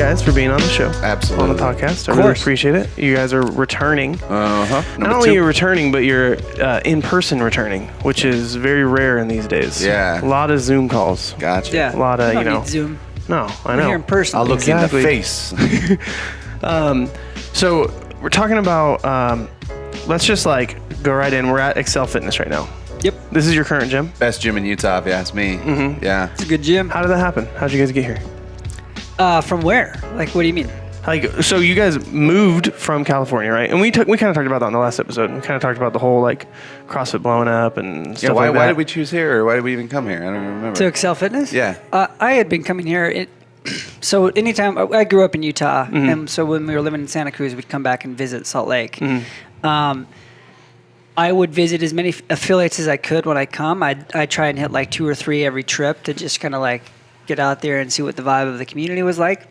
guys for being on the show. Absolutely. On the podcast. I really appreciate it. You guys are returning. Not only you're returning, but you're in person returning, which is very rare in these days. Yeah. A lot of Zoom calls. Gotcha. Yeah. A lot of, you don't need Zoom. No, I We're know. here in person. I'll look you in the face. So we're talking about, let's just go right in. We're at Excel Fitness right now. Yep. This is your current gym? Best gym in Utah, if you ask me. Mm-hmm. Yeah. It's a good gym. How did that happen? How'd you guys get here? From where? Like, what do you mean? So you guys moved from California, right? And we kind of talked about that in the last episode. We kind of talked about the whole CrossFit blowing up and stuff like that. Why did we choose here, or why did we even come here? I don't even remember. To Excel Fitness? Yeah. I had been coming here. So anytime I grew up in Utah, and so when we were living in Santa Cruz, we'd come back and visit Salt Lake. I would visit as many affiliates as I could when I come. I'd try and hit 2 or 3 every trip to just kind of get out there and see what the vibe of the community was like.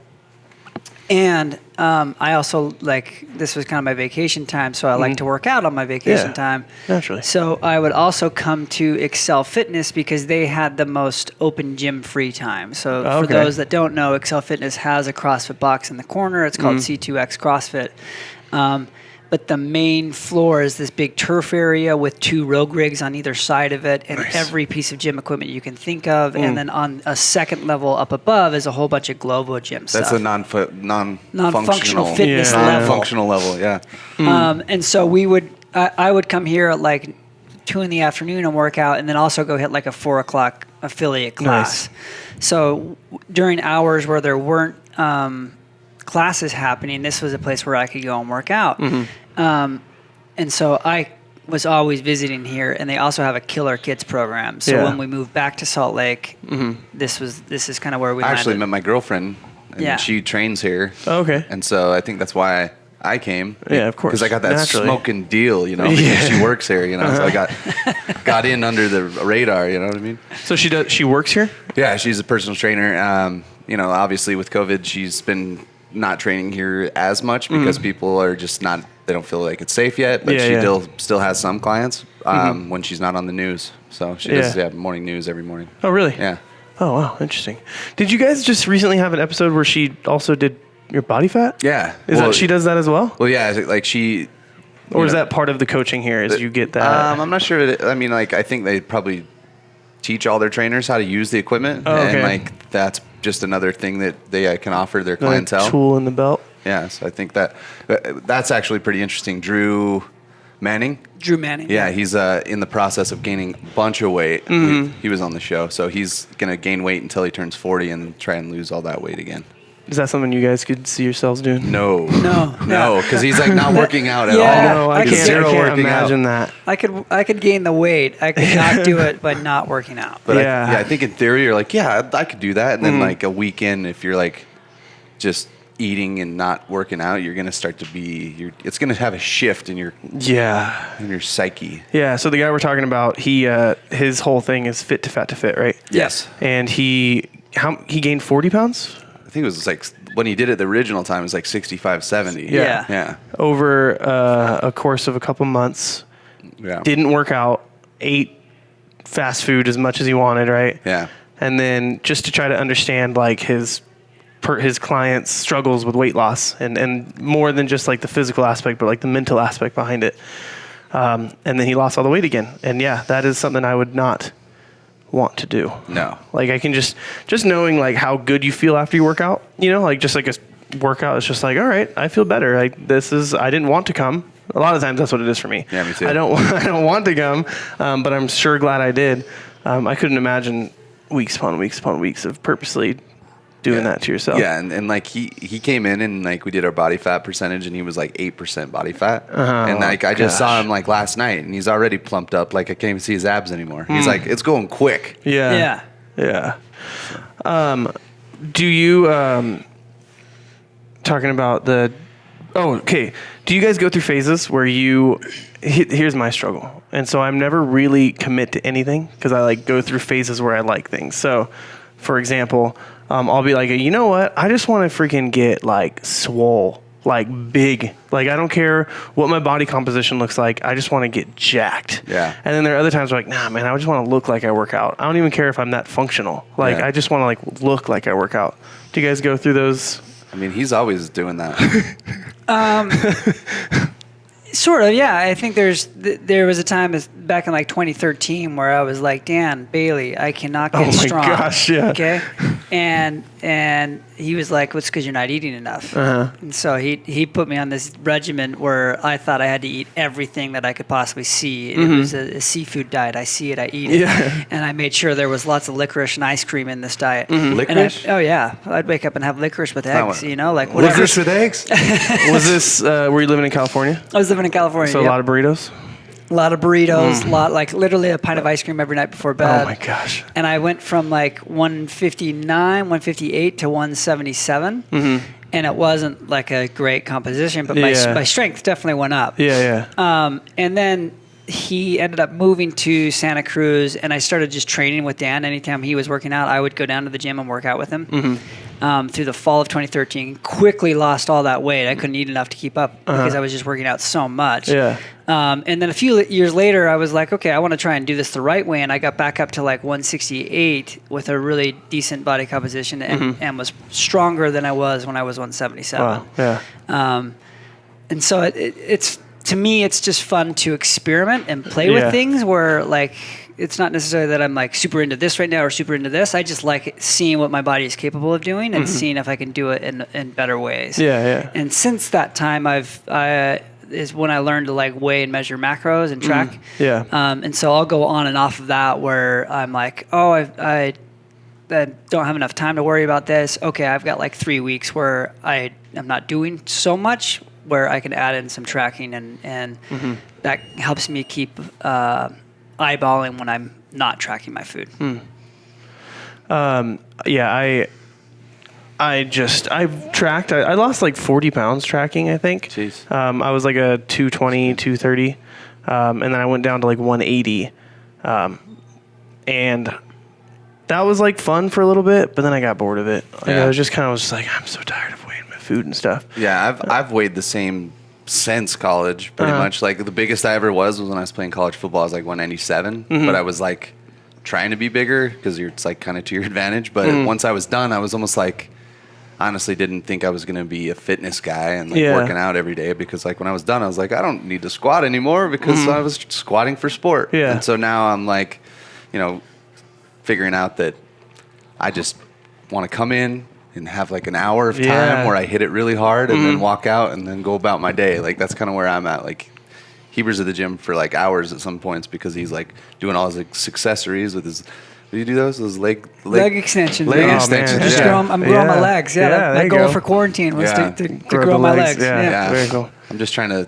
And I also this was kind of my vacation time, so I like to work out on my vacation time. Naturally. So I would also come to Excel Fitness because they had the most open gym free time. So for those that don't know, Excel Fitness has a CrossFit box in the corner. It's called C2X CrossFit. But the main floor is this big turf area with 2 rogue rigs on either side of it and every piece of gym equipment you can think of. And then on a second level up above is a whole bunch of Globo gym stuff. That's a non-functional fitness level. Non-functional level, yeah. And so I would come here at 2 in the afternoon and work out, and then also go hit a 4 o'clock affiliate class. So during hours where there weren't classes happening, this was a place where I could go and work out. And so I was always visiting here, and they also have a killer kids program. So when we moved back to Salt Lake, this is kind of where we I actually landed. met my girlfriend, and she trains here. Oh, okay. And so I think that's why I came. Yeah, of course. Because I got that smoking deal, because she works here, So I got in under the radar, you know what I mean? So she works here? Yeah, she's a personal trainer. Obviously with COVID, she's been not training here as much because people are just not, they don't feel like it's safe yet, but she still has some clients when she's not on the news. So she does morning news every morning. Oh, really? Yeah. Oh, wow. Interesting. Did you guys just recently have an episode where she also did your body fat? Yeah. She does that as well? Well, yeah, she... Or is that part of the coaching here, is you get that? I'm not sure. I think they probably teach all their trainers how to use the equipment. Oh, okay. And that's just another thing that they can offer their clientele. Tool in the belt. Yeah, so I think that's actually pretty interesting. Drew Manning. Yeah, he's in the process of gaining a bunch of weight. He was on the show, so he's going to gain weight until he turns 40 and try and lose all that weight again. Is that something you guys could see yourselves doing? No, because he's not working out at all. No, I can't imagine that. I could gain the weight. I could not do it by not working out. But I think in theory you're I could do that, and then a week in, if you're just eating and not working out, you're gonna start to be. It's gonna have a shift in your in your psyche. Yeah. So the guy we're talking about, his whole thing is fit to fat to fit, right? Yes. And he gained 40 pounds. I think it was when he did it the original time, it was 65, 70. Yeah. Over a course of a couple months. Yeah. Didn't work out. Ate fast food as much as he wanted, right? Yeah. And then just to try to understand his clients' struggles with weight loss and more than just the physical aspect, but the mental aspect behind it. And then he lost all the weight again. And that is something I would not want to do. No. I can just knowing how good you feel after you work out, just a workout, it's just all right, I feel better. I didn't want to come. A lot of times that's what it is for me. Yeah, me too. I don't want to come, but I'm sure glad I did. I couldn't imagine weeks upon weeks upon weeks of purposely doing that to yourself. Yeah, and he came in and we did our body fat percentage, and he was 8% body fat. And I just saw him last night, and he's already plumped up. I can't even see his abs anymore. He's it's going quick. Yeah. Do you talking about the? Oh, okay. Do you guys go through phases where here's my struggle, and so I'm never really commit to anything because I go through phases where I like things. So, for example. I'll be you know what? I just want to freaking get swole, big. I don't care what my body composition looks like. I just want to get jacked. Yeah. And then there are other times where nah, man, I just want to look like I work out. I don't even care if I'm that functional. I just want to look like I work out. Do you guys go through those I mean, he's always doing that. Sort of, yeah. I think there was a time back in like 2013 where I was like, Dan Bailey, I cannot get strong. Oh my gosh, yeah. Okay, and he was like, "Well, it's because you're not eating enough." And so he put me on this regimen where I thought I had to eat everything that I could possibly see. It was a seafood diet. I see it, I eat it. Yeah. And I made sure there was lots of licorice and ice cream in this diet. Licorice? Oh yeah, I'd wake up and have licorice with eggs. Like whatever. Licorice with eggs? Was this, were you living in California? I was living in California. So a lot of burritos? A lot of burritos, like literally a pint of ice cream every night before bed. Oh my gosh. And I went from like 159, 158 to 177. And it wasn't like a great composition, but my strength definitely went up. Yeah. And then he ended up moving to Santa Cruz, and I started just training with Dan. Anytime he was working out, I would go down to the gym and work out with him. Through the fall of 2013, quickly lost all that weight. I couldn't eat enough to keep up because I was just working out so much. Yeah. And then a few years later, I was like, okay, I want to try and do this the right way. And I got back up to like 168 with a really decent body composition and was stronger than I was when I was 177. Wow. Yeah. And so it's to me, it's just fun to experiment and play with things where like, it's not necessarily that I'm like super into this right now or super into this. I just like seeing what my body is capable of doing and seeing if I can do it in better ways. Yeah. And since that time, is when I learned to like weigh and measure macros and track. Yeah. And so I'll go on and off of that where I'm like, oh, I don't have enough time to worry about this. Okay, I've got like 3 weeks where I'm not doing so much, where I can add in some tracking and that helps me keep eyeballing when I'm not tracking my food. I've tracked, I lost like 40 pounds tracking, I think. Jeez. I was like a 220, 230. And then I went down to like 180. And that was like fun for a little bit, but then I got bored of it. Like, I was just I'm so tired of weighing my food and stuff. Yeah, I've weighed the same since college, pretty much. Like the biggest I ever was when I was playing college football. I was like 197, but I was like trying to be bigger because it's like kind of to your advantage. But once I was done, I was almost like honestly didn't think I was going to be a fitness guy and like working out every day, because like when I was done, I was like, I don't need to squat anymore because I was squatting for sport. Yeah. And so now I'm like, figuring out that I just want to come in and have like an hour of time where I hit it really hard and then walk out and then go about my day. Like that's kind of where I'm at. Like Heber's at the gym for like hours at some points because he's like doing all his accessories with his. Do you do those? Those leg extensions. Leg extensions. I'm growing my legs. Yeah, my goal for quarantine was to grow my legs. Yeah, very cool. I'm just trying to,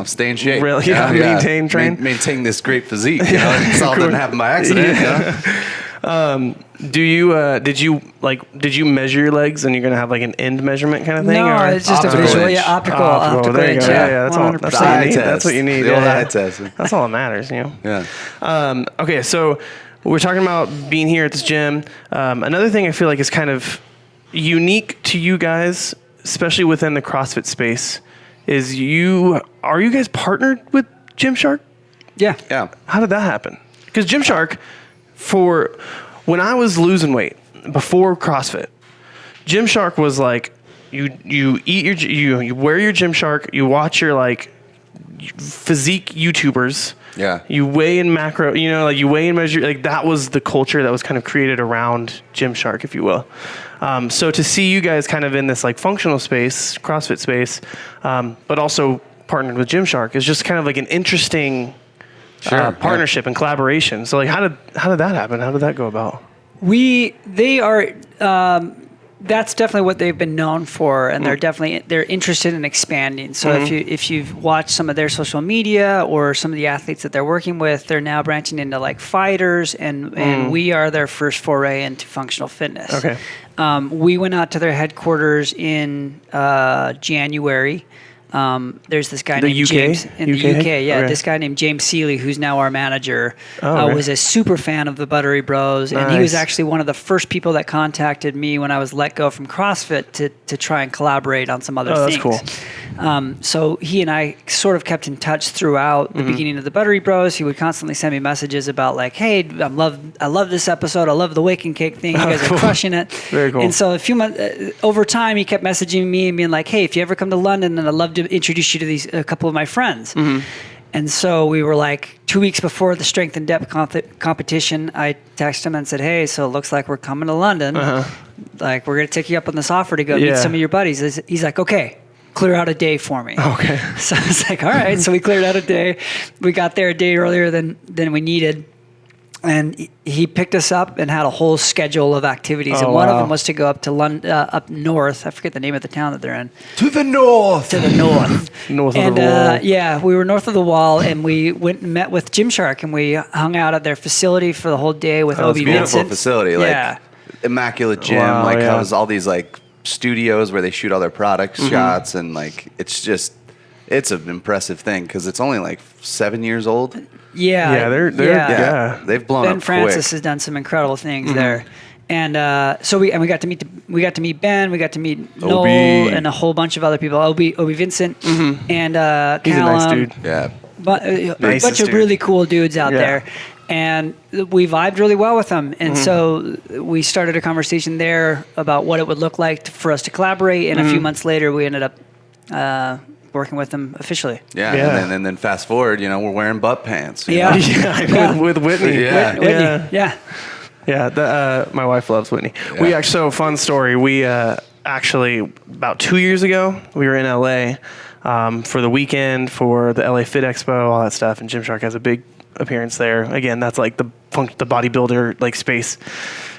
stay in shape. Really? Maintain this great physique. It's all didn't happen by accident. Did you measure your legs and you're gonna have like an end measurement kind of thing? No, it's just a visual, optical there you edge. go. Yeah, that's all. That's what you need. The old eye test. That's all that matters, Yeah. Okay, so we're talking about being here at this gym. Another thing I feel like is kind of unique to you guys, especially within the CrossFit space, is are you guys partnered with Gymshark? Yeah. How did that happen? Because Gymshark, when I was losing weight before CrossFit, Gymshark was like, you eat you wear your Gymshark, you watch your like physique YouTubers. Yeah. You weigh in macro, you weigh and measure, like that was the culture that was kind of created around Gymshark, if you will. So to see you guys kind of in this like functional space, CrossFit space, but also partnered with Gymshark is just kind of like an interesting partnership and collaboration. So like, how did that happen? How did that go about? They are, that's definitely what they've been known for, and they're interested in expanding. So if you've watched some of their social media or some of the athletes that they're working with, they're now branching into like fighters, and we are their first foray into functional fitness. Okay. We went out to their headquarters in January. There's this guy The named UK? James in the UK. Yeah, Okay. this guy named James Seeley, who's now our manager, right. was a super fan of the Buttery Bros, and he was Nice. actually one of the first people that contacted me when I was let go from CrossFit to try and collaborate on some other Oh, that's things. cool. So he and I sort of kept in touch throughout the beginning of the Buttery Bros. He would constantly send me messages about like, "Hey, I love this episode. I love the wake and cake thing. You guys cool. are crushing it." Very cool. And so a few months over time, he kept messaging me and being like, "Hey, if you ever come to London, then I'd love to introduce you to a couple of my friends." And so we were like 2 weeks before the strength and depth competition. I texted him and said, "Hey, so it looks like we're coming to London. Like we're gonna take you up on this offer to go meet some of your buddies." He's like, "Okay, clear out a day for me." Okay. So I was like, all right. So we cleared out a day. We got there a day earlier than we needed. And he picked us up and had a whole schedule of activities. And one of them was to go up to London, up north. I forget the name of the town that they're in. To the north. To the north. North And of the wall. yeah, we were north of the wall, and we went and met with Gymshark, and we hung out at their facility for the whole day with Oh, Obese. it's Beautiful facility. Like Yeah. immaculate gym. Wow, like yeah. has all these like studios where they shoot all their product shots, and like it's an impressive thing because it's only like 7 years old. Yeah. Yeah, they're yeah. They've blown Ben up Francis quick. has done some incredible things there, and so we got to meet Ben, we got to meet Noel, Obi. and a whole bunch of other people. Obi Vincent, and He's a nice Callum, dude. Yeah. a Nicest bunch of dude. really cool dudes out Yeah. there, and we vibed really well with them. And so we started a conversation there about what it would look like for us to collaborate. And a few months later, we ended up working with them officially. Yeah. Yeah. And then fast forward, we're wearing butt pants. you Yeah. know? Yeah, with Whitney. Yeah. Whitney, yeah. Yeah, my wife loves Whitney. Yeah. We actually, so fun story. We actually, about 2 years ago, we were in LA for the weekend for the LA Fit Expo, all that stuff, and Gymshark has a big appearance there. Again, that's like the bodybuilder like space.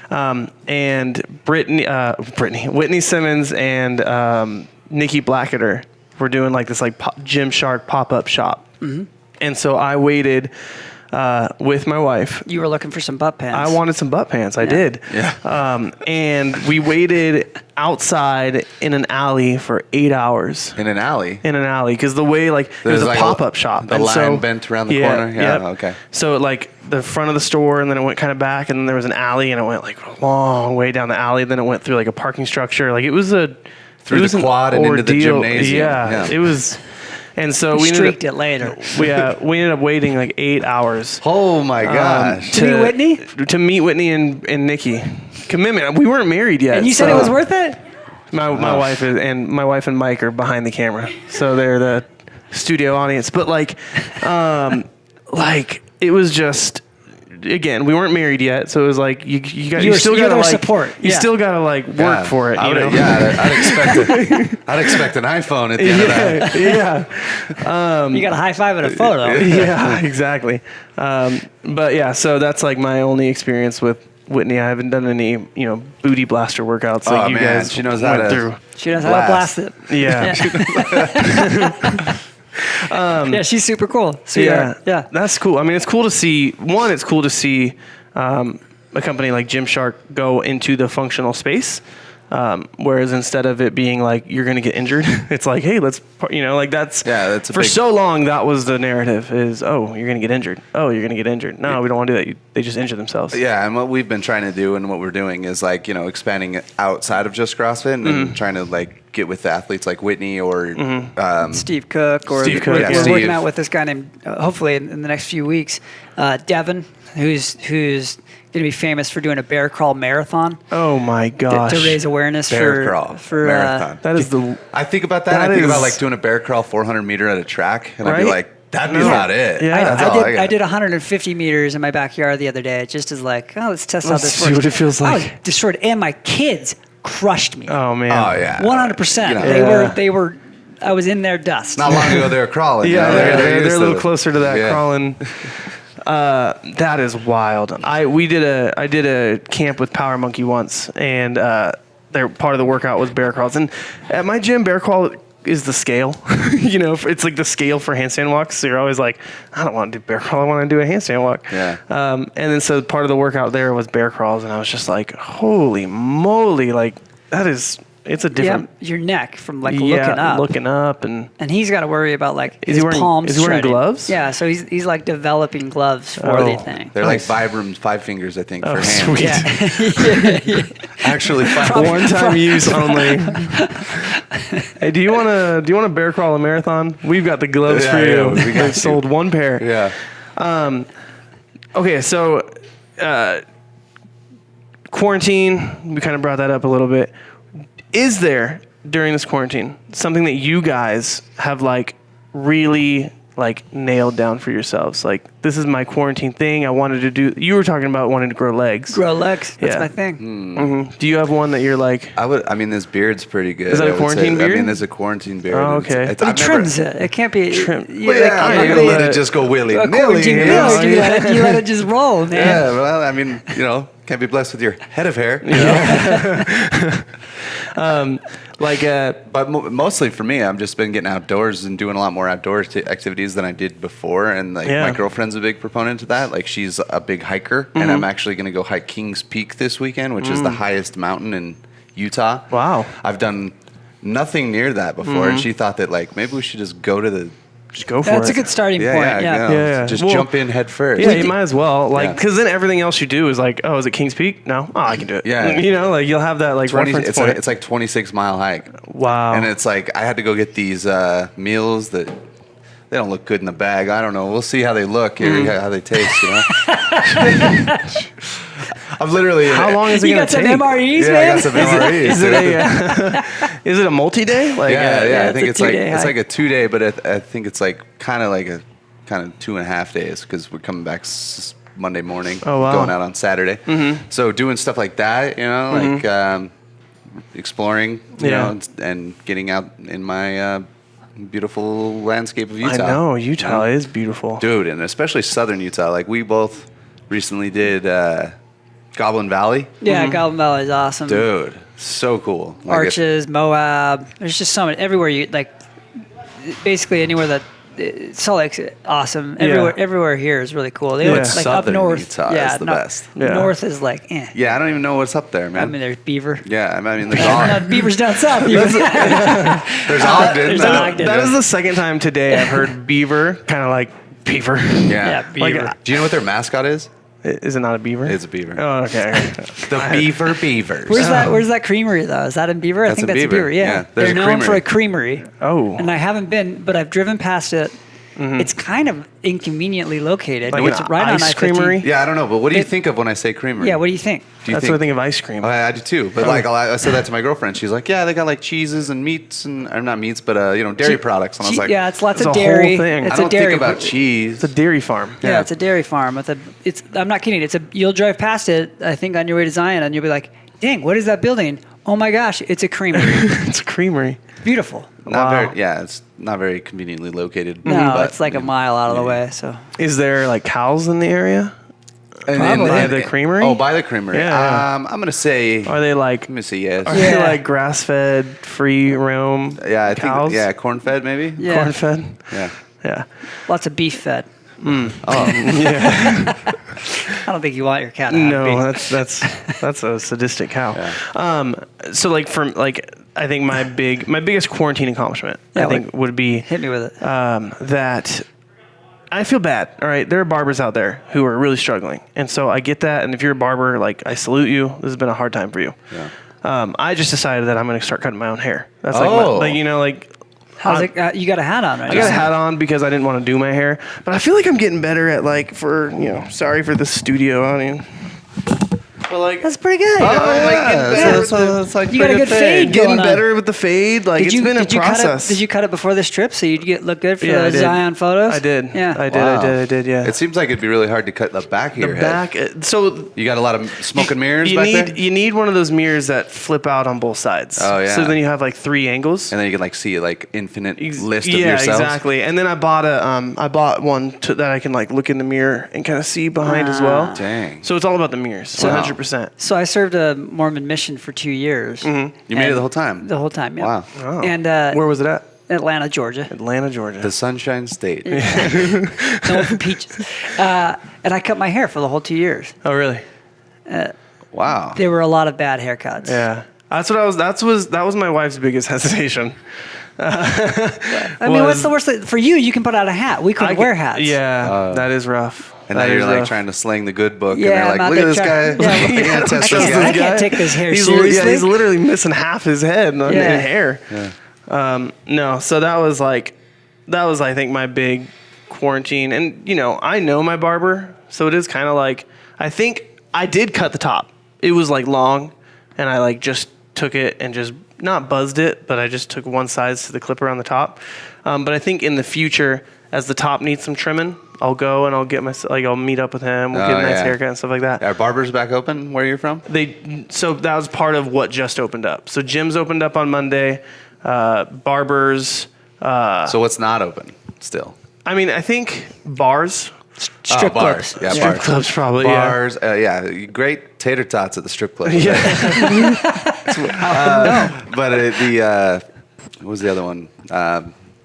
And Whitney Simmons and Nikki Blackadder were doing like this like Gymshark pop-up shop. And so I waited with my wife. You were looking for some butt pants. I wanted some butt pants. I did. Yeah. And we waited outside in an alley for 8 hours. In an alley. Because the way it was a like pop-up shop. The And line so, bent around the corner. Yeah. yep. Okay. So like the front of the store, and then it went kind of back, and then there was an alley, and it went like a long way down the alley. Then it went through like a parking structure. Like it was Through the an quad and into the ordeal. gymnasium. Yeah, it was. And so we streaked it later. we ended up waiting like 8 hours. Oh my gosh. To meet Whitney? To meet Whitney and Nikki. Commitment. We weren't married yet. And you said it was worth it? My wife and Mike are behind the camera, so they're the studio audience. But like it was just. Again, we weren't married yet, so it was like you still you're gotta their like support. You Yeah. still gotta like work for it. You know? I'd expect an iPhone at the end of that. Yeah. You got a high five at a photo. Yeah, exactly. But yeah, so that's like my only experience with Whitney. I haven't done any, booty blaster workouts like you guys she knows how went to through. She knows how to blast it. Yeah. Yeah, she's super cool. Yeah. Sweetheart. Yeah. That's cool. I mean, it's cool to see, it's cool to see a company like Gymshark go into the functional space. Whereas instead of it being like you're going to get injured, it's like, hey, that's for so long that was the narrative is, oh, you're going to get injured. Oh, you're going to get injured. No, we don't want to do that. They just injure themselves. Yeah, and what we've been trying to do and what we're doing is like, expanding outside of just CrossFit and trying to like get with athletes like Whitney or Steve Cook, or Steve Cook, we're yeah. working Steve. out with this guy named, hopefully in the next few weeks, Devin, who's going to be famous for doing a bear crawl marathon. Oh my gosh. To raise awareness bear crawl for marathon. That is the. I think about that. I think about like doing a bear crawl 400 meter at a track, and I'd be Right? like, that'd be about it. Yeah. That's all I got. I did 150 meters in my backyard the other day, just as like, oh, let's test how Let's this see works. what it feels I like. was destroyed, and my kids crushed me. Oh man. Oh yeah, 100%. You know. They were. I was in their dust. Not long ago they were crawling. Yeah, they're a little to- closer to that yeah. crawling. That is wild. I did a camp with Power Monkey once, and their part of the workout was bear crawls. And at my gym, bear crawl is the scale. It's like the scale for handstand walks. So you're always like, I don't want to do bear crawl. I want to do a handstand walk. Yeah. And then so part of the workout there was bear crawls, and I was just like, holy moly, like that is it's a different. your neck from like looking up, and he's got to worry about like is his he wearing, palms. Is he wearing shredding. gloves? Yeah, so he's like developing gloves for the thing. They're Nice. like Vibram 5 fingers, I think, for hands. Sweet. Yeah. Actually, One time use only. Hey, do you want to bear crawl a marathon? We've got the gloves for you. We got They've sold one pair. Yeah. Okay, so quarantine, we kind of brought that up a little bit. Is there, during this quarantine, something that you guys have like really like nailed down for yourselves? Like, this is my quarantine thing. I wanted to do. You were talking about wanting to grow legs. Grow legs. That's Yeah. my thing. Mm-hmm. Do you have one that you're like? I mean, this beard's pretty good. Is that a I would quarantine say. beard? I mean, there's a quarantine beard. Oh, okay. But he trims it. It can't be Trim. Yeah, Yeah, I'm not you gonna let let it- it just go a willy-nilly. quarantine you beard. know? You let it just roll, man. Yeah, well, I mean, can't be blessed with your head of hair. But mostly for me, I've just been getting outdoors and doing a lot more outdoor activities than I did before. And like Yeah. my girlfriend's a big proponent of that. Like she's a big hiker, and I'm actually going to go hike Kings Peak this weekend, which is the highest mountain in Utah. Wow. I've done nothing near that before, and she thought that like maybe we should just go to the Just go for That's it. a good starting point. Yeah. Yeah. just Well, jump in head first. Yeah, you might as well. Like, Yeah. because then everything else you do is like, oh, is it Kings Peak? No. Oh, I can do it. Yeah. You know, like you'll have that like 20, reference it's point. like it's like 26-mile hike. Wow. And it's like I had to go get these meals that they don't look good in the bag. I don't know. We'll see how they look here, how they taste. You know. I've literally. How long is it You going got to some take? MREs, Yeah, man? I got some MREs. Is it a is it a multi-day? Like, Yeah. I it's think a it's like 2-day it's hike. like a 2-day, but I think it's like kind of 2.5 days because we're coming back Monday morning. Oh, wow. Going out on Saturday. So doing stuff like that, like exploring, you Yeah. know, and getting out in my beautiful landscape of I Utah. know Utah is beautiful. Dude, and especially southern Utah. Like we both recently did Goblin Valley. Yeah, Goblin Valley is awesome. Dude, so cool. Like Arches, Moab. There's just so many. Everywhere you like, basically anywhere that Salt Lake's awesome. Everywhere here is really cool. They Yeah. like up Southern north. Utah yeah, is the best. Yeah. North is like, eh. Yeah, I don't even know what's up there, man. I mean, there's Beaver. Yeah, I mean, there's, No, Beaver's down south. Beaver's there's Ogden. there's that- Ogden. That is the second time today I've heard beaver, kind of like beaver. Yeah. Yeah, Beaver. Like, Do you know what their mascot is? Is it not a beaver? It's a beaver. Oh, okay. The Beaver Beavers. Where's that creamery though? Is that in Beaver? I That's think in that's Beaver. in Beaver. Yeah, Yeah, there's they're a known for creamery. a creamery. Oh. And I haven't been, but I've driven past it. It's kind of inconveniently located. Like it's an right on ice I-15. creamery? Yeah, I don't know, but what do you think of when I say creamery? Yeah, what do you think? Do you That's what I think of ice cream. I do too, but like I said that to my girlfriend. She's like, "Yeah, they got like cheeses and meats and or not meats, but dairy products." And I was like, yeah, it's lots It's of a whole dairy. thing. It's I don't a dairy. think about cheese." It's a dairy farm. Yeah, it's a dairy farm with a. It's. I'm not kidding. You'll drive past it. I think on your way to Zion, and you'll be like, "Dang, what is that building? Oh my gosh, it's a creamery. It's a creamery. Beautiful." It's not very conveniently located. No, but, it's like a mile out of the way. So Is there like cows in the area? Probably. By the creamery? Oh, by the creamery. Yeah. I'm gonna say. Are they like? I'm gonna say yes. Are they Yeah. like grass-fed, free roam? Yeah, I cows? think. Yeah, corn-fed maybe. yeah, Corn-fed. Yeah. Yeah. lots of beef fed. Yeah. I don't think you want your cat to have No, beef. that's a sadistic cow. So like I think my biggest quarantine accomplishment Yeah, I think would be Hit me with it. that I feel bad. All right, there are barbers out there who are really struggling, and so I get that. And if you're a barber, like I salute you. This has been a hard time for you. Yeah. I just decided that I'm going to start cutting my own hair. That's Oh. How's it? You got a hat on, right? I got a hat on because I didn't want to do my hair, but I feel like I'm getting better at sorry for the studio audience. But like, That's pretty good. That's like You got a good fade getting going on. better with the fade. Like it's been a process. Did you cut it before this trip so you'd look good for Yeah, I the did. Zion photos? I did. Yeah. I did. Wow. I did. Yeah. It seems like it'd be really hard to cut the back of your head. back. So You got a lot of smoke and mirrors you back need there? you need one of those mirrors that flip out on both sides. Oh, yeah. So then you have like 3 angles. And then you can like see like infinite list of yeah, yourselves. exactly. And then I bought one that I can like look in the mirror and kind of see behind as well. Dang. So it's all about the mirrors, 100%. So I served a Mormon mission for 2 years. You made it the whole time. The whole time, yeah. Wow. Oh. And Where was it at? Atlanta, Georgia. Atlanta, Georgia. The Sunshine State. Known for peaches. And I cut my hair for the whole 2 years. Oh, really? Wow. There were a lot of bad haircuts. Yeah. That's what I was. That was my wife's biggest hesitation. I mean, what's the worst thing? For you? You can put out a hat. We couldn't wear hats. Yeah, that is rough. And now you're like trying to sling the good book, Yeah, and they're like, "Look at this guy! Yeah, I can't take this hair he's seriously." Yeah, he's literally missing half his head in hair. Yeah. No, so that was I think my big quarantine, and I know my barber, so it is kind of like I think I did cut the top. It was like long, and I like just took it and just not buzzed it, but I just took one size to the clipper on the top. But I think in the future, as the top needs some trimming, I'll go and I'll get I'll meet up with him. We'll get a nice haircut and stuff like that. Are Barbers back open where you're from? So that was part of what just opened up. So gyms opened up on Monday. Barbers. So what's not open still? I mean, I think bars. Strip bars. clubs. Yeah, Strip bars. clubs probably. Bars. Great tater tots at the strip club. Yeah. But what was the other one?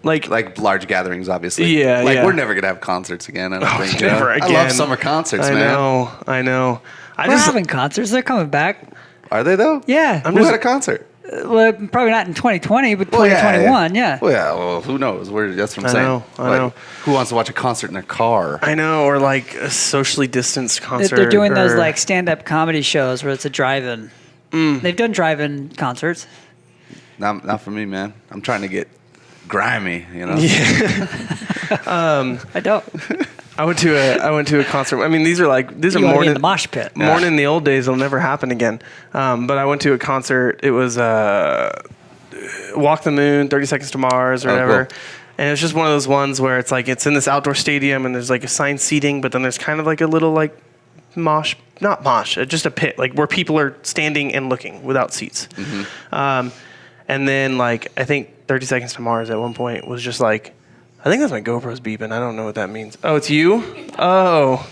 Like large gatherings, obviously. Yeah, we're never gonna have concerts again. I don't think. Never again. I love summer concerts, man. I know. We're having concerts. They're coming back. Are they though? Yeah. Who had a concert? Well, probably not in 2020, but 2021. Yeah. Well, yeah. Well, who knows? That's what I'm saying. I know. Who wants to watch a concert in their car? I know, or like a socially distanced concert. They're doing those like stand-up comedy shows where it's a drive-in. They've done drive-in concerts. Not for me, man. I'm trying to get grimy, Yeah. I don't. I went to a concert. I mean, these are You more in than the mosh pit. More than the old days. It'll never happen again. But I went to a concert. It was Walk the Moon, 30 Seconds to Mars, or whatever. Cool. And it's just one of those ones where it's like it's in this outdoor stadium and there's like assigned seating, but then there's kind of like a little like not mosh, just a pit, like where people are standing and looking without seats. Mm-hmm. And then like I think 30 Seconds to Mars at one point was just like, I think that's my GoPro's beeping. I don't know what that means. Oh, it's you? Oh,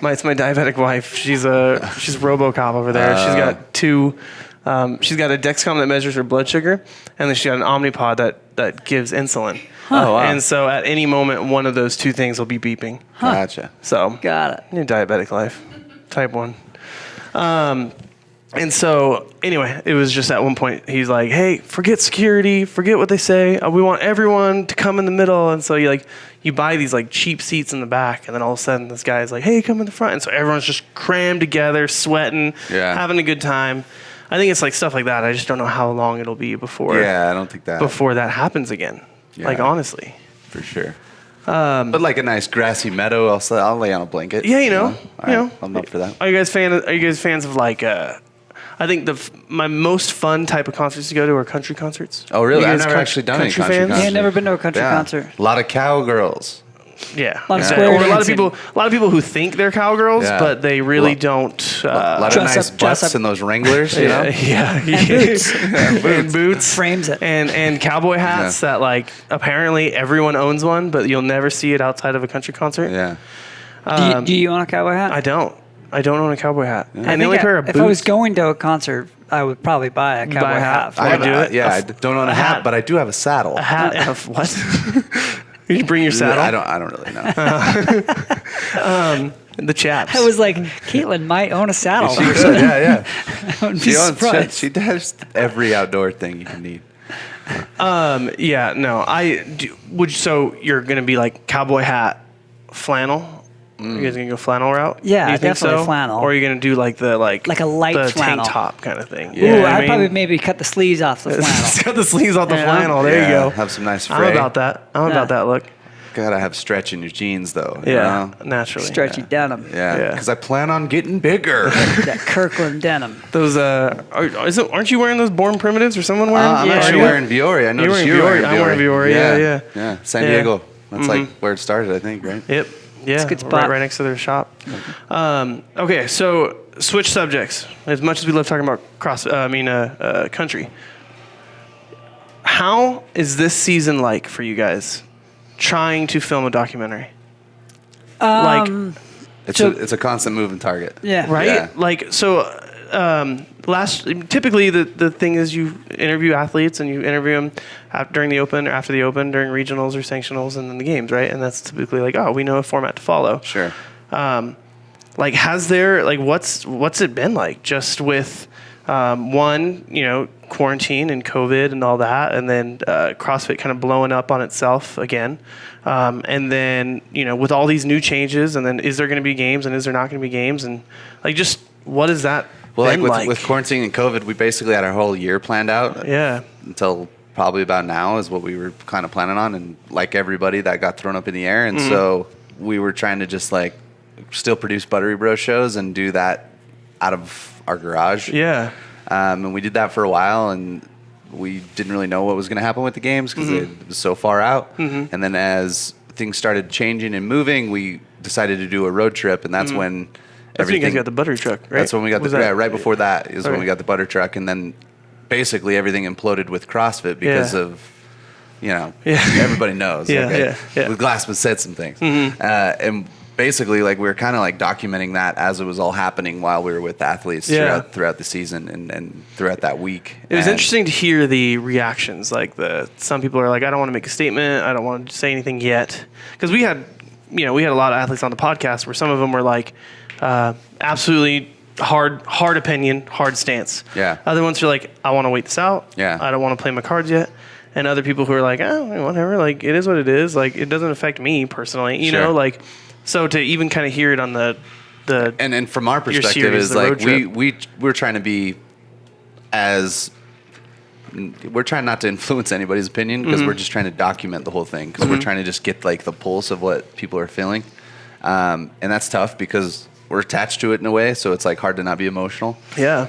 it's my diabetic wife. She's RoboCop over there. She's got two. She's got a Dexcom that measures her blood sugar, and then she's got an Omnipod that gives insulin. Huh. Oh, wow. And so at any moment, one of those two things will be beeping. Gotcha. So Got it. your diabetic life, type 1. And so, anyway, it was just at one point, he's like, hey, forget security, forget what they say. We want everyone to come in the middle. And so you buy these like cheap seats in the back, and then all of a sudden this guy's like, hey, come in the front. And so everyone's just crammed together, sweating, having a good time. I think it's like stuff like that. I just don't know how long it'll be before. Yeah, I don't think that. Before that happens again. Yeah. Like, honestly. For sure. But like a nice grassy meadow, I'll lay on a blanket. Yeah, I'm up for that. Are you guys fans of like? I think my most fun type of concerts to go to are country concerts. Oh, really? You I've guys never actually done any country fans? concerts. Yeah, never been to a country concert. A lot of cowgirls. Yeah, A lot of yeah. square Or a lot of dancing. people who think they're cowgirls, but they really don't. A lot of Dress nice up- dress butts up. in those Wranglers, you know? Yeah, And boots. and boots, Frames it. and cowboy hats that like apparently everyone owns one, but you'll never see it outside of a country concert. Yeah. Do you own a cowboy hat? I don't own a cowboy hat. I And think the only pair of boots. if I was going to a concert, I would probably buy a cowboy hat. I do it. I don't own a hat, but I do have a saddle. A hat and a what? You bring your saddle. I don't really know. The chaps. I was like, Caitlin might own a saddle. Yeah. I wouldn't be surprised. She does every outdoor thing you can need. Yeah, no. So you're gonna be like cowboy hat, flannel. You guys gonna go flannel route? Yeah, Do you think definitely so? flannel. Or are you gonna do like a light flannel. tank top kind of thing? Ooh, I'd probably maybe cut the sleeves off the flannel. Cut the sleeves off the Yeah. flannel. There you go. Have some nice fray. I'm about that. I'm about that look. Gotta have stretch in your jeans, though. you Yeah, know? naturally. Stretchy denim. Yeah, because I plan on getting bigger. That Kirkland denim. Those aren't you wearing those Born Primitives or someone wearing? I'm actually wearing Viore. I noticed You're you're wearing wearing Viore. I'm wearing Viore. Yeah. San Diego. That's like where it started, I think, right? Yep. Yeah. a good spot. Right next to their shop. Okay, so switch subjects. As much as we love talking about country. How is this season like for you guys? Trying to film a documentary. It's a constant moving target. Yeah. Right? Yeah. Like, so typically the thing is you interview athletes and you interview them during the open or after the open, during regionals or sanctionals and then the games, right? And that's typically like, we know a format to follow. Sure. Like, has there, like, what's it been like just with One, quarantine and COVID and all that, and then CrossFit kind of blowing up on itself again. And then, with all these new changes, and then is there going to be games and is there not going to be games? And just what is that? Well, with quarantine and COVID, we basically had our whole year planned out. Yeah. Until probably about now is what we were kind of planning on. And like everybody, that got thrown up in the air. And so we were trying to just still produce Buttery Bros shows and do that out of our garage. Yeah. And we did that for a while, and we didn't really know what was going to happen with the games because it was so far out. And then as things started changing and moving, we decided to do a road trip, and that's when That's when you guys got the Buttery truck, right? That's when we got right before that is when we got the butter truck, and then basically everything imploded with CrossFit because of, everybody knows. With Glassman said some things. And basically, we were kind of documenting that as it was all happening while we were with athletes throughout the season and throughout that week. It was interesting to hear the reactions. Some people are like, I don't want to make a statement. I don't want to say anything yet. Because we had a lot of athletes on the podcast where some of them were like, absolutely hard opinion, hard stance. Yeah. Other ones are like, I want to wait this out. Yeah. I don't want to play my cards yet. And other people who are like, whatever. It is what it is. It doesn't affect me personally. You know. So to even kind of hear it on the and from our perspective series, is we're trying to be we're trying not to influence anybody's opinion because we're just trying to document the whole thing because we're trying to just get the pulse of what people are feeling, and that's tough because we're attached to it in a way, so it's hard to not be emotional. Yeah.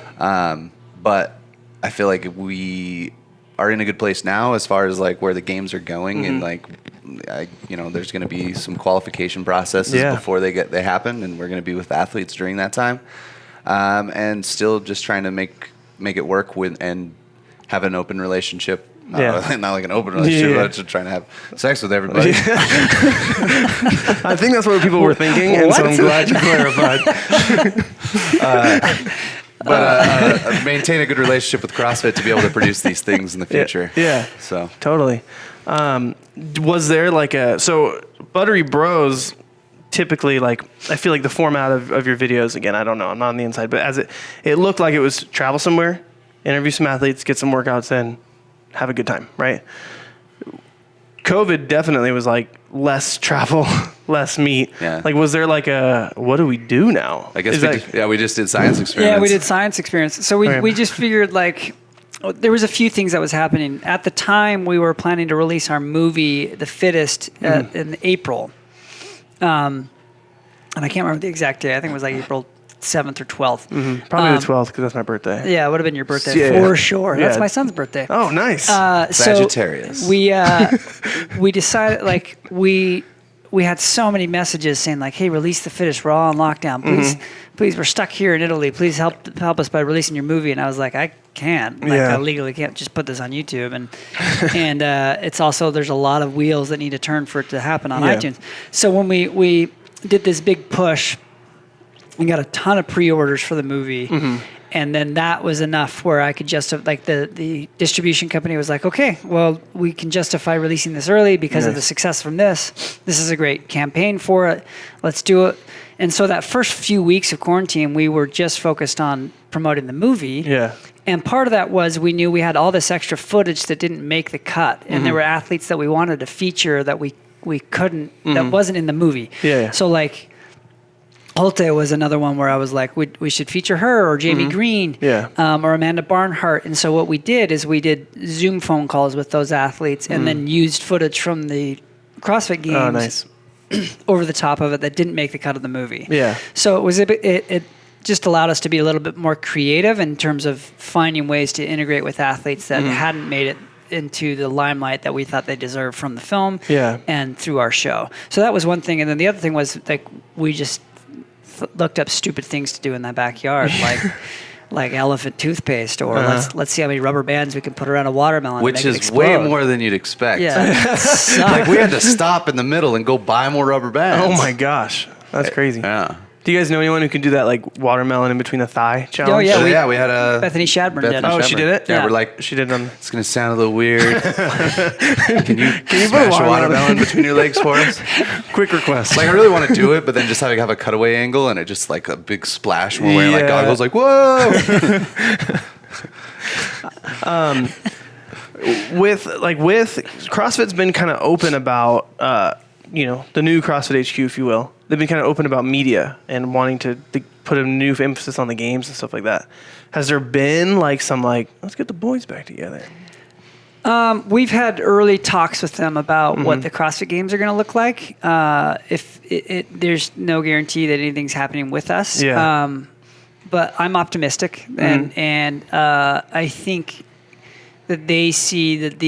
But I feel like we are in a good place now as far as where the games are going and there's going to be some qualification processes before they happen, and we're going to be with athletes during that time, and still just trying to make it work with and have an open relationship. Not an open relationship, but just trying to have sex with everybody. I think that's what people were thinking, and so I'm glad you clarified. But maintain a good relationship with CrossFit to be able to produce these things in the future. Yeah. So totally. Was there so Buttery Bros typically I feel like the format of your videos, again, I don't know, I'm not on the inside, but as it looked like it was travel somewhere, interview some athletes, get some workouts in, have a good time, right? COVID definitely was less travel, less meat. Yeah. Was there what do we do now? I guess we just did science experiments. Yeah, we did science experiments. So we just figured there was a few things that was happening. At the time, we were planning to release our movie, The Fittest, in April. And I can't remember the exact day. I think it was April 7th or 12th. Probably the 12th because that's my birthday. Yeah, it would have been your birthday for sure. Yeah. That's my son's birthday. Oh, nice. Sagittarius. So we decided we had so many messages saying hey, release The Fittest. We're all on lockdown. Please, we're stuck here in Italy. Please help us by releasing your movie. And I was like, I can't. I legally can't just put this on YouTube. And it's also there's a lot of wheels that need to turn for it to happen on iTunes. So when we did this big push, we got a ton of pre-orders for the movie. And then that was enough where I could justify, the distribution company was like, okay, well, we can justify releasing this early because of the success from this. This is a great campaign for it. Let's do it. And so that first few weeks of quarantine, we were just focused on promoting the movie. Yeah. And part of that was we knew we had all this extra footage that didn't make the cut. And there were athletes that we wanted to feature that we couldn't, that wasn't in the movie. Yeah. So Holte was another one where I was like, we should feature her or Jamie Green or Amanda Barnhart. And so what we did is we did Zoom phone calls with those athletes and then used footage from the CrossFit Games over the top of it that didn't make the cut of the movie. Yeah. So it was it just allowed us to be a little bit more creative in terms of finding ways to integrate with athletes that hadn't made it into the limelight that we thought they deserved from the film and through our show. So that was one thing. And then the other thing was we just looked up stupid things to do in that backyard, like elephant toothpaste, or let's see how many rubber bands we can put around a watermelon, which is way more than you'd expect. Yeah, we had to stop in the middle and go buy more rubber bands. Oh my gosh, that's crazy. Yeah. Do you guys know anyone who can do that watermelon in between the thigh challenge? Oh yeah, we had a Bethany Shadburn did. Oh, she did it. Yeah, we're like, she did them. It's gonna sound a little weird. Can you smash a watermelon between your legs for us? Quick request. I really want to do it, but then just have a cutaway angle and it just a big splash when we're wearing goggles. Whoa. With CrossFit's been kind of open about the new CrossFit HQ, if you will. They've been kind of open about media and wanting to put a new emphasis on the games and stuff like that. Has there been let's get the boys back together? We've had early talks with them about what the CrossFit Games are going to look like. There's no guarantee that anything's happening with us. Yeah. But I'm optimistic, and I think that they see that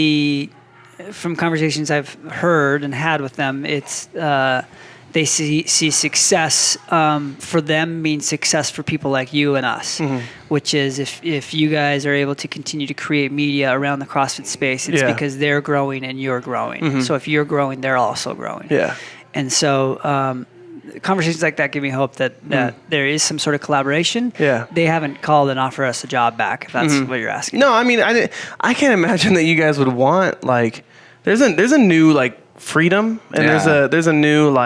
from conversations I've heard and had with them, it's they see success for them means success for people like you and us, which is if you guys are able to continue to create media around the CrossFit space, it's because they're growing and you're growing. So if you're growing, they're also growing. Yeah. And so conversations like that give me hope that there is some sort of collaboration. Yeah. They haven't called and offered us a job back, if that's what you're asking. No, I mean, I can't imagine that you guys would want there's a new freedom, and there's a new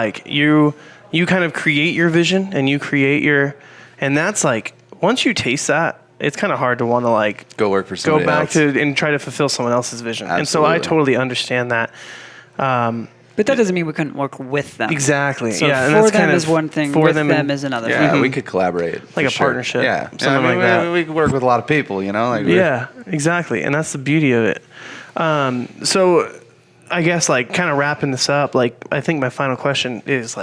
you kind of create your vision and you create and that's once you taste that, it's kind of hard to want to go work for somebody else. and try to fulfill someone else's vision. Absolutely. And so I totally understand that. But that doesn't mean we couldn't work with them. Exactly. So yeah, for them is one thing, with them is another thing. Yeah, we could collaborate. Like a partnership. Yeah. Something like that. We could work with a lot of people, Yeah, exactly. And that's the beauty of it. So I guess kind of wrapping this up, I think my final question is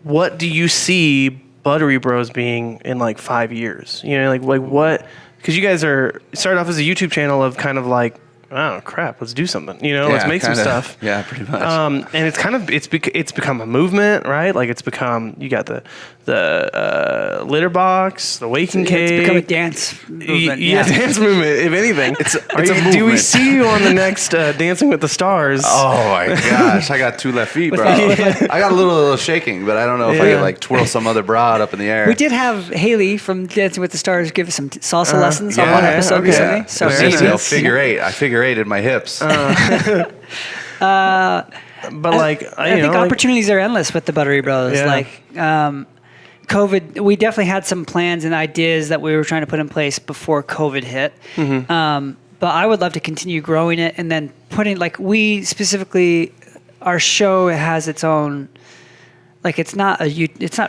what do you see Buttery Bros being in 5 years? What, because you guys started off as a YouTube channel of kind of oh crap, let's do something. Let's make some stuff. Yeah, pretty much. And it's become a movement, right? It's become, you got the litter box, the waking cake. It's become a dance movement. Dance movement. If anything, it's a movement. Do we see you on the next Dancing with the Stars? Oh my gosh, I got 2 left feet, bro. I got a little shaking, but I don't know if I could twirl some other broad up in the air. We did have Haley from Dancing with the Stars give us some salsa lessons on one episode recently. So figure eight. I figure eighted my hips. But I think opportunities are endless with the Buttery Bros. Yeah. COVID, we definitely had some plans and ideas that we were trying to put in place before COVID hit. But I would love to continue growing it and then putting we specifically, our show has its own. It's not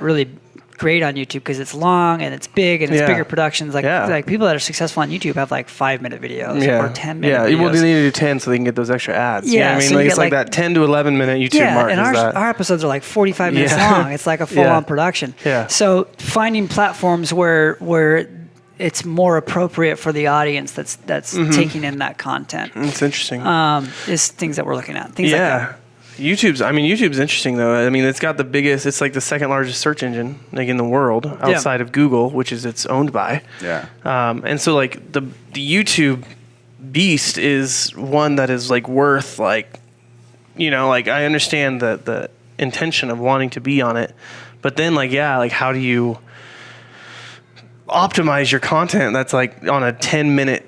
really great on YouTube because it's long and it's big and it's bigger productions. People that are successful on YouTube have 5-minute videos or 10-minute videos. Yeah, well, they need to do 10 so they can get those extra ads. Yeah, you know what I mean? So it's that 10 to 11 minute YouTube mark. And our episodes are 45 minutes long. It's a full-on production. Yeah. So finding platforms where it's more appropriate for the audience that's taking in that content. It's interesting. Is things that we're looking at. Things like that. YouTube's interesting though. I mean, it's got the biggest, it's the second largest search engine in the world outside of Google, which is it's owned by. Yeah. And so the YouTube beast is one that is worth I understand the intention of wanting to be on it, but then how do you optimize your content that's on a 10-minute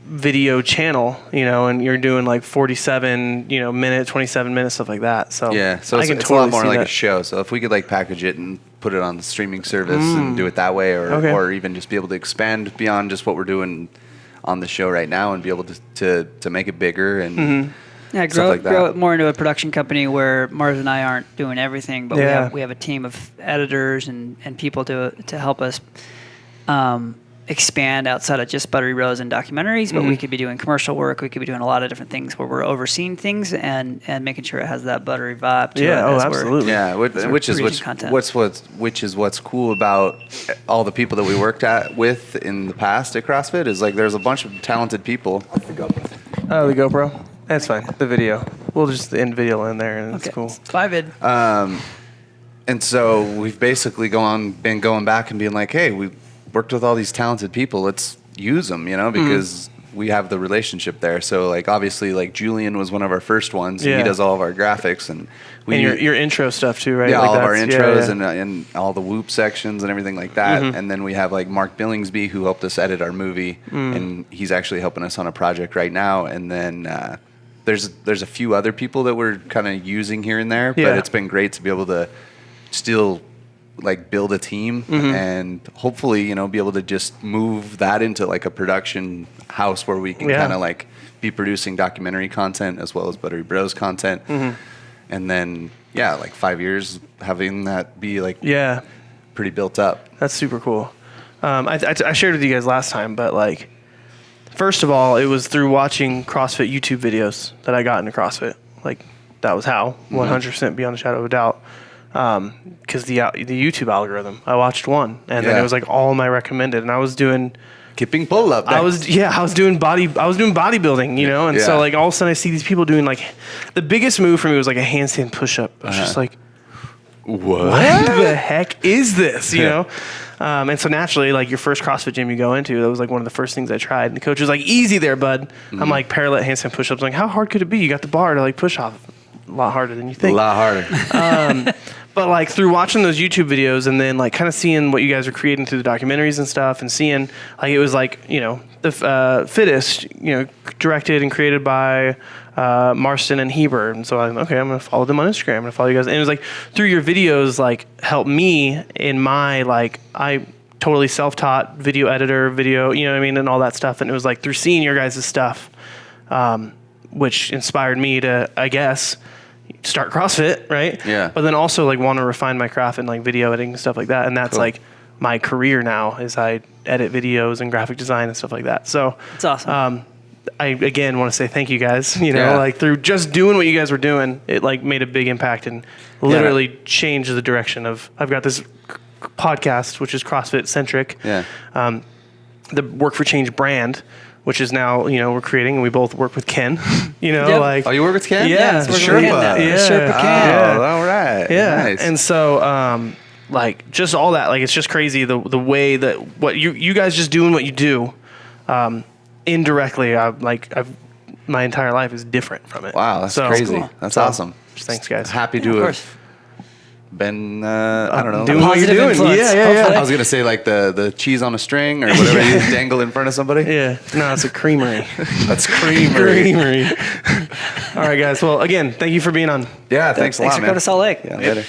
video channel, and you're doing 47 minute, 27 minutes, stuff like that. So so it's a lot more like a show. So if we could package it and put it on the streaming service and do it that way, or even just be able to expand beyond just what we're doing on the show right now and be able to make it bigger and grow it more into a production company where Marz and I aren't doing everything, but we have a team of editors and people to help us expand outside of just Buttery Bros and documentaries, but we could be doing commercial work. We could be doing a lot of different things where we're overseeing things and making sure it has that Buttery vibe to it. Absolutely. Which is what's cool about all the people that we worked with in the past at CrossFit is there's a bunch of talented people. Oh, the GoPro? That's fine. The video. We'll just end video in there and it's cool. Bye, vid. And so we've basically been going back and being hey, we worked with all these talented people. Let's use them, because we have the relationship there. So obviously Julian was one of our first ones. And he does all of our graphics and your intro stuff too, right? Yeah, all of our intros and all the whoop sections and everything like that. And then we have Mark Billingsby who helped us edit our movie, and he's actually helping us on a project right now. And then there's a few other people that we're kind of using here and there, but it's been great to be able to still like build a team and hopefully, you know, be able to just move that into like a production house where we can kind of like be producing documentary content as well as Buttery Bros content. And then, like 5 years having that be like pretty built up. That's super cool. I shared with you guys last time, but like, first of all, it was through watching CrossFit YouTube videos that I got into CrossFit. Like, that was how, 100% beyond a shadow of a doubt. Because the YouTube algorithm, I watched one, and then it was like all my recommended, and I was doing kipping pull up. I was doing bodybuilding, you know, and so like all of a sudden I see these people doing like the biggest move for me was like a handstand push up. I was just like, what the heck is this, you know? And so naturally, like your first CrossFit gym you go into, that was like one of the first things I tried. And the coach was like, easy there, bud. I'm like, parallel handstand push-ups. I'm like, how hard could it be? You got the bar to like push off. A lot harder than you think. A lot harder. But like through watching those YouTube videos and then like kind of seeing what you guys are creating through the documentaries and stuff and seeing like it was like, you know, the Fittest, you know, directed and created by Marz and Heber. And so I'm okay, I'm going to follow them on Instagram. I'm going to follow you guys. And it was like through your videos, like helped me in my, like, I totally self-taught video editor, video, you know what I mean? And all that stuff. And it was like through seeing your guys' stuff, which inspired me to, I guess, start CrossFit, right? Yeah. But then also like want to refine my craft and like video editing and stuff like that. And that's like my career now is I edit videos and graphic design and stuff like that. So it's awesome. I again want to say thank you guys, you know, like through just doing what you guys were doing, it like made a big impact and literally changed the direction of, I've got this podcast, which is CrossFit centric. Yeah. The Work for Change brand, which is now, you know, we're creating, and we both work with Ken, you know, like. Oh, you work with Ken? Yeah. Sherpa. Sherpa Ken. Oh, all right. Yeah. Nice. And so, like, just all that, like, it's just crazy the way that what you guys just doing what you do, indirectly, I've my entire life is different from it. Wow, that's crazy. Cool. That's awesome. Thanks, guys. Happy to have been, I don't know. Doing what you're doing. Influence, Yeah. I was going to say like the cheese on a string or whatever you dangle in front of somebody. Yeah. No, it's a creamery. That's creamery. All right, guys. Well, again, thank you for being on. Yeah, thanks a lot, Thanks for man. coming to Salt Lake. Yeah, later.